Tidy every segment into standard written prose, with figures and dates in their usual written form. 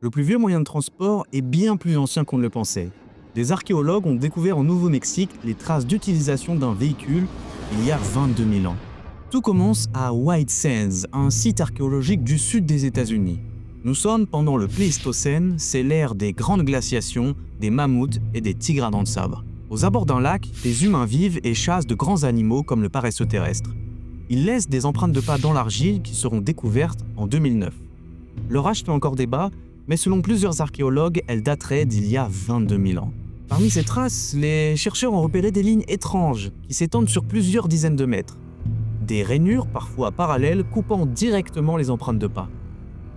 Le plus vieux moyen de transport est bien plus ancien qu'on ne le pensait. Des archéologues ont découvert au Nouveau-Mexique les traces d'utilisation d'un véhicule il y a 22 000 ans. Tout commence à White Sands, un site archéologique du sud des États-Unis. Nous sommes pendant le Pléistocène, c'est l'ère des grandes glaciations, des mammouths et des tigres à dents de sabre. Aux abords d'un lac, des humains vivent et chassent de grands animaux comme le paresseux terrestre. Ils laissent des empreintes de pas dans l'argile qui seront découvertes en 2009. Leur âge fait encore débat, mais selon plusieurs archéologues, elles dateraient d'il y a 22 000 ans. Parmi ces traces, les chercheurs ont repéré des lignes étranges qui s'étendent sur plusieurs dizaines de mètres. Des rainures, parfois parallèles, coupant directement les empreintes de pas.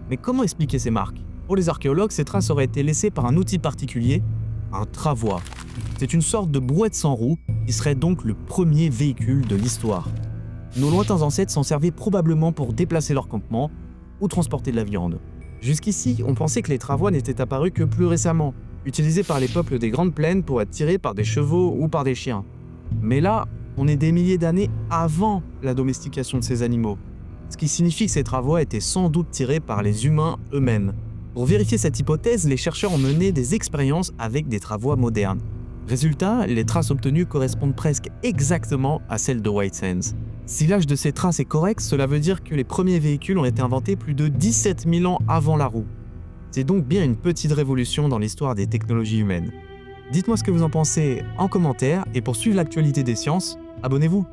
Mais comment expliquer ces marques? Pour les archéologues, ces traces auraient été laissées par un outil particulier, un travois. C'est une sorte de brouette sans roue qui serait donc le premier véhicule de l'histoire. Nos lointains ancêtres s'en servaient probablement pour déplacer leur campement ou transporter de la viande. Jusqu'ici, on pensait que les travois n'étaient apparus que plus récemment, utilisés par les peuples des Grandes Plaines pour être tirés par des chevaux ou par des chiens. Mais là, on est des milliers d'années avant la domestication de ces animaux, ce qui signifie que ces travois étaient sans doute tirés par les humains eux-mêmes. Pour vérifier cette hypothèse, les chercheurs ont mené des expériences avec des travois modernes. Résultat, les traces obtenues correspondent presque exactement à celles de White Sands. Si l'âge de ces traces est correct, cela veut dire que les premiers véhicules ont été inventés plus de 17 000 ans avant la roue. C'est donc bien une petite révolution dans l'histoire des technologies humaines. Dites-moi ce que vous en pensez en commentaire et pour suivre l'actualité des sciences, abonnez-vous.